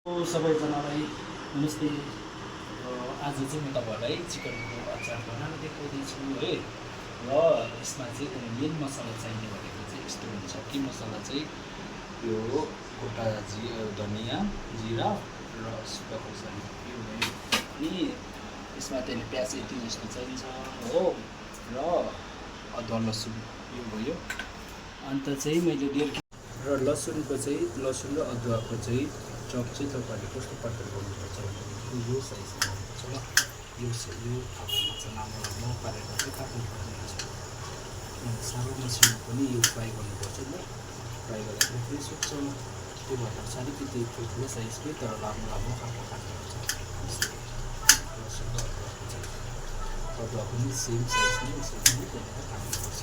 सबैजनालाई नमस्ते। आज चाहिँ म तपाईँहरूलाई चिकनको अचार बनाएर देखाउँदैछु है। र यसमा चाहिँ मेन मसला चाहिने भनेको चाहिँ यस्तो हुन्छ कि मसला चाहिँ यो गोटा धनियाँ जिरा र सुक्खा खोर्सानी यो भयो। अनि यसमा त्यहाँदेखि प्याज यति जस्तो चाहिन्छ हो। र अदुवा लसुन यो भयो। अन्त चाहिँ मैले 1.5 र लसुनको चाहिँ लसुन र अदुवाको चाहिँ चप चाहिँ तपाईँहरूले कस्तो प्रकारले गर्नुपर्छ भने यो साइजमा गर्नुपर्छ ल। यो थाप्नुपर्छ लामो पारेर चाहिँ काट्नुपर्ने हुन्छ। साह्रो मसिनो पनि यो फ्राई गर्नुपर्छ ल। फ्राई गर्दाखेरि पनि सुक्छ। त्यो भएर चाहिँ अलिकति ठुल्ठुलो साइजकै तर लामो खालको काट्नुपर्छ। लसुन र अदुवाको चाहिँ अदुवा पनि सेम साइजमै यसरी नै त्यहाँनिर काट्नुपर्छ।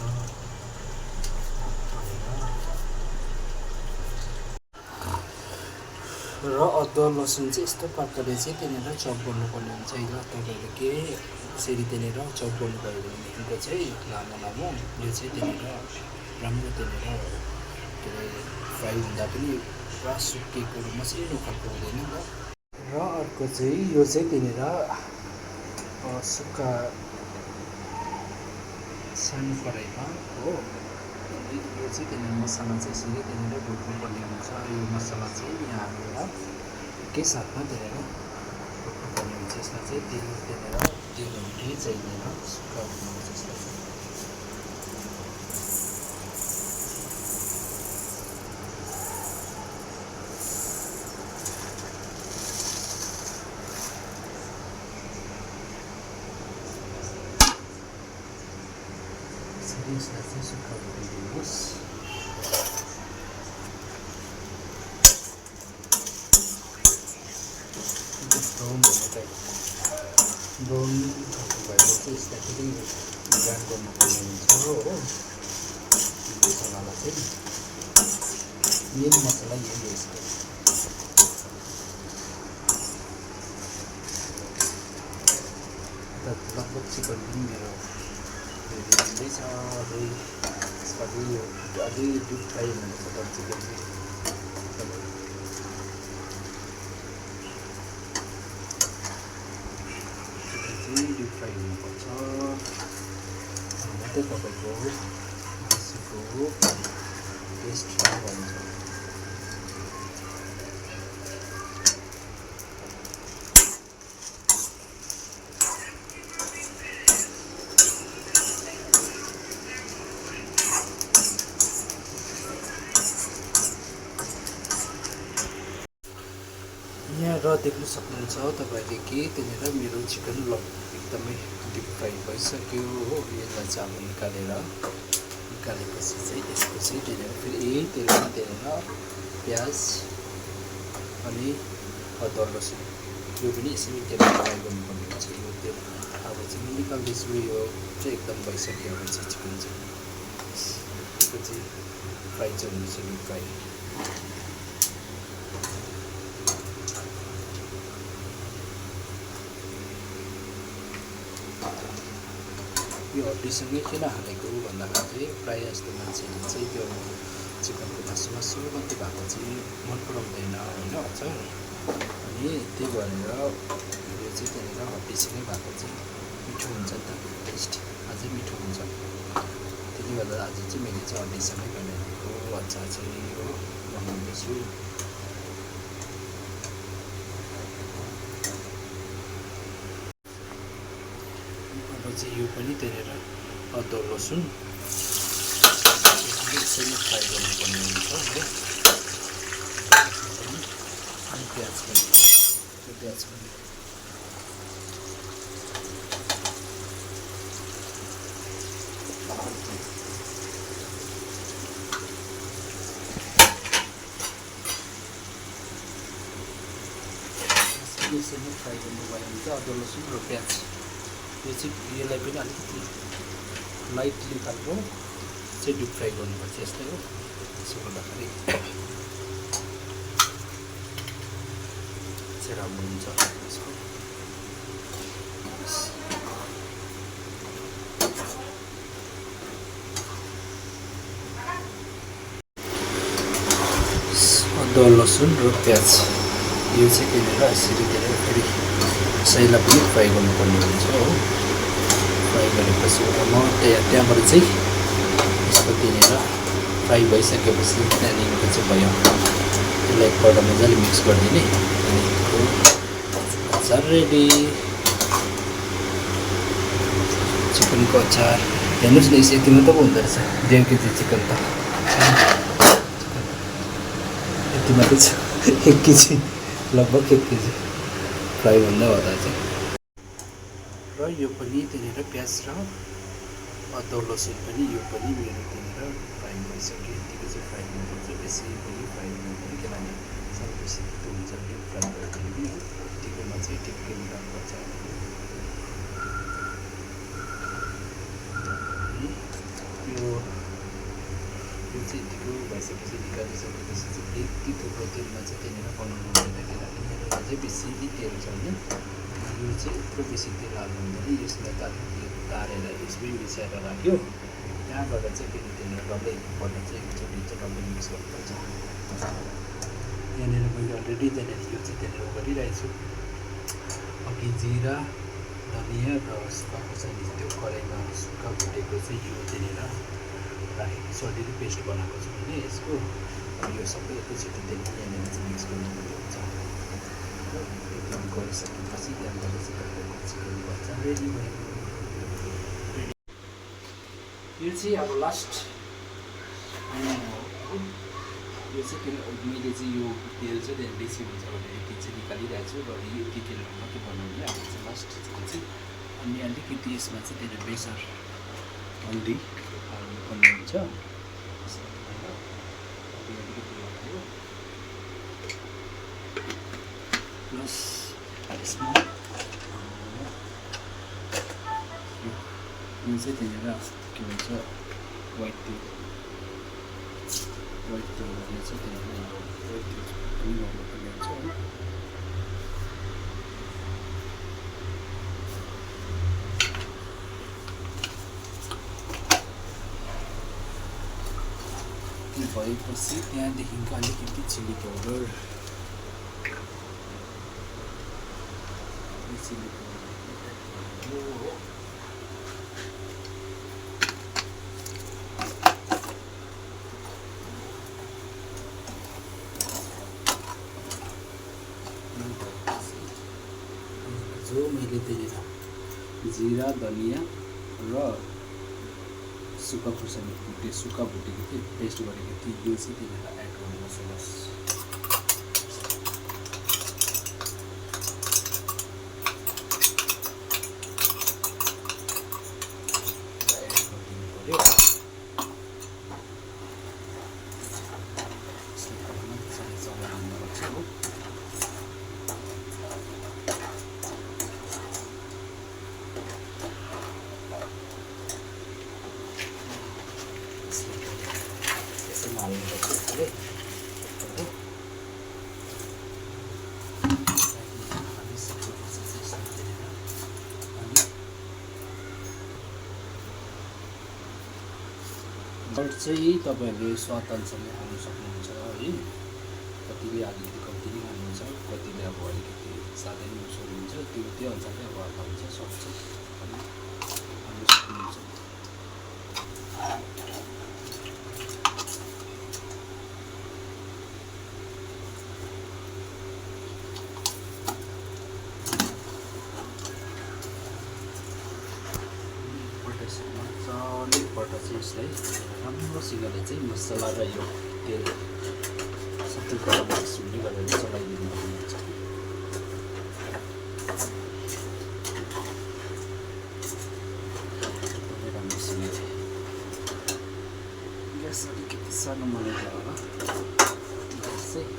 र अदुवा लसुन चाहिँ यस्तो प्रकारले चाहिँ त्यहाँनिर चप गर्नुपर्ने हुन्छ है ल। तपाईँहरूले के यसरी त्यहाँनिर चप गर्नुभयो भनेदेखिको चाहिँ लामो यो चाहिँ त्यहाँनिर राम्रो त्यहाँनिर के अरे फ्राई हुँदा पनि पुरा सुकेको मसिनो खालको हुँदैन ल। र अर्को चाहिँ यो चाहिँ त्यहाँनिर सुक्खा सानो कराईमा हो। यो चाहिँ त्यहाँनिर मसला चाहिँ यसरी त्यहाँनिर भुट्नुपर्ने हुन्छ। यो मसला चाहिँ यहाँ हालेर एकैसाथमा त्यहाँनिर भुट्नुपर्ने हुन्छ। यसमा चाहिँ तेल केही चाहिँदैन, सुक्खा भुट्नुपर्छ यसलाई चाहिँ। यसलाई चाहिँ सुक्खा भुटिदिनुहोस्। ब्राउन खालको भएपछि यसलाई फेरि ग्राइन्ड गर्नुपर्ने हुन्छ हो। मसलालाई चाहिँ मेन मसला यही हो यसको। लगभग चिकन पनि मेरो हुँदैछ। अझै डिप फ्राई हुनुपर्छ तर चिकन चाहिँ डिप फ्राई हुनुपर्छ। मात्रै तपाईँको मासुको टेस्ट राम्रो हुन्छ। यहाँ र देख्न सक्नुहुन्छ तपाईँले कि त्यहाँनिर मेरो चिकन एकदमै डिप फ्राई भइसक्यो हो। यसलाई चाहिँ अब निकालेपछि चाहिँ यसको चाहिँ त्यहाँनिर फेरि यही तेलमा त्यहाँनिर प्याज अनि अदुवा लसुन यो पनि यसरी तेलमा फ्राई गर्नुपर्ने हुन्छ। यो तेल अब चाहिँ म निकाल्दैछु। यो चाहिँ एकदम भइसक्यो। अब चाहिँ चिकन चाहिँ यसको चाहिँ फ्राई चाहिँ हुन्छ डिप फ्राई। यो हड्डीसँगै किन हालेको भन्दाखेरि चाहिँ प्रायः जस्तो मान्छेहरूले चाहिँ त्यो चिकनको मासु मात्रै भएको चाहिँ मन पराउँदैन होइन अचार। अनि त्यही भएर यो चाहिँ त्यहाँनिर हड्डीसँगै भएको चाहिँ मिठो हुन्छ नि त, टेस्ट अझै मिठो हुन्छ। त्यसले गर्दा आज चाहिँ मैले चाहिँ हड्डीसँगै बनाएको अचार चाहिँ हो बनाउँदैछु। चाहिँ यो पनि त्यहाँनिर अदुवा लसुन यसरी फ्राई गर्नुपर्ने हुन्छ हो। अनि प्याज पनि यसरी फ्राई गर्नुभयो भने चाहिँ अदुवा लसुन र प्याज यो चाहिँ यसलाई पनि अलिकति लाइटली खालको चाहिँ डिप फ्राई गर्नुपर्छ यसलाई हो। त्यसो गर्दाखेरि चाहिँ राम्रो हुन्छ यसको। अदुवा लसुन र प्याज यो चाहिँ किनेर यसरी धेरै फेरि सैलाई पनि फ्राई गर्नुपर्ने हुन्छ हो। फ्राई गरेपछि म त्यहाँबाट चाहिँ यसको किनेर फ्राई भइसकेपछि त्यहाँदेखिको चाहिँ भयो त्यसलाई एकपल्ट मजाले मिक्स गरिदिने। त्यहाँदेखिको अचार रेडी, चिकनको अचार। हेर्नुहोस् न यति मात्र पो हुँदो रहेछ 1.5 केजी चिकन त, यति मात्रै छ। 1 केजी लगभग 1 केजी फ्राई भन्दा होला चाहिँ। र यो पनि त्यहाँनिर प्याज र अदुवा लसुन पनि यो पनि मेरो त्यहाँनिर फ्राई भइसक्यो। यतिको चाहिँ फ्राई गर्नुपर्छ, बेसी पनि फ्राई गर्नुपर्छ किनभने साह्रो बेसी त्यो हुन्छ डिप फ्राई गर्दाखेरि पनि हो। यतिकोमा चाहिँ ठिक्कै मिलाउनुपर्छ। यो चाहिँ यतिको भइसकेपछि निकालिसकेपछि चाहिँ यति थुप्रो तेलमा चाहिँ त्यहाँनिर बनाउनु हुँदैन किनभने मेरोमा चाहिँ बेसी तेल छ होइन। यो चाहिँ यत्रो बेसी तेल हाल्नु हुँदैन, यसमा त अलिकति तारेर यसमै मिसाएर राख्यो। त्यहाँबाट चाहिँ फेरि त्यहाँनिर डल्लै एकपल्ट चाहिँ एकचोटि चाहिँ डल्लै मिक्स गर्नुपर्छ। यहाँनिर मैले अलरेडी त्यहाँनिर यो चाहिँ त्यहाँनिर गरिरहेको छु। अघि जिरा धनियाँ र सुक्खा खोर्सानी त्यो कराईमा सुक्खा भुटेको चाहिँ यो त्यहाँनिर राखेको छु, अलरेडी पेस्ट बनाएको छु मैले यसको। यो सबै एकैचोटि त्यहाँनिर यहाँनिर चाहिँ मिक्स गर्नुपर्ने हुन्छ। एकदम गरिसकेपछि त्यहाँबाट चाहिँ तपाईँको चिकनको अचार रेडी भयो। यो चाहिँ अब लास्ट यो चाहिँ किन मैले चाहिँ यो तेल चाहिँ त्यहाँ बेसी हुन्छ भनेर यति चाहिँ निकालिरहेको छु र यति तेलमा मात्रै बनाउने अब चाहिँ लास्टको चाहिँ। अनि अलिकति यसमा चाहिँ त्यहाँनिर बेसार हल्दी हाल्नुपर्ने हुन्छ। प्लस यसमा यो चाहिँ त्यहाँनिर के भन्छ वाइट तेल भन्ने चाहिँ त्यहाँनिर वाइट तेल पनि गर्नुपर्ने हुन्छ है। भएपछि त्यहाँदेखिको अलिकति चिली पाउडर जो मैले त्यहाँनिर जिरा धनियाँ र सुक्खा खोर्सानी सुक्खा भुटेको थिएँ पेस्ट गरेको थिएँ यो चाहिँ त्यहाँनिर एड गर्नुपर्छ। बस सल्ट चाहिँ तपाईँहरूले स्वाद अनुसारले हाल्नु सक्नुहुन्छ है। कतिले अलिकति कम्ती नै हाल्नुहुन्छ, कतिले अब अलिकति साह्रै मुसुर हुन्छ, त्यो अनुसारले अब हाल्दा हुन्छ। सल्ट चाहिँ हाल्नु सक्नुहुन्छ। एकपल्ट चाहिँ यसलाई राम्रोसँगले चाहिँ मसला र यो तेल सबै गरम सुन्ने गरेर चलाइदिनु पर्नेछ। राम्रोसँगले ग्यास अलिकति सानो मानेर होला ग्यास चाहिँ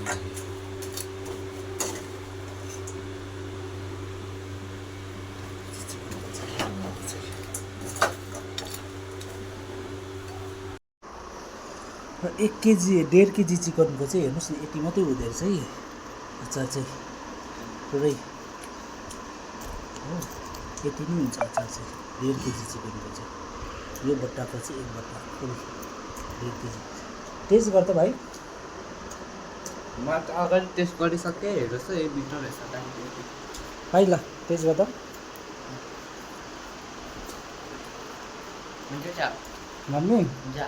र 1 केजी 1.5 केजी चिकनको चाहिँ हेर्नुहोस् न यति मात्रै हुँदो रहेछ है अचार चाहिँ पुरै हो यति नै हुन्छ अचार चाहिँ 1.5 केजी चिकनको चाहिँ यो बट्टाको चाहिँ 1 बट्टा फुल 1.5 केजी टेस्ट गर्दा भाइ म त अगाडि टेस्ट गरिसकेँ हेर्नुहोस् है मिठो रहेछ भाइ ल टेस्ट गर्दा मिठो छ मम्मी जा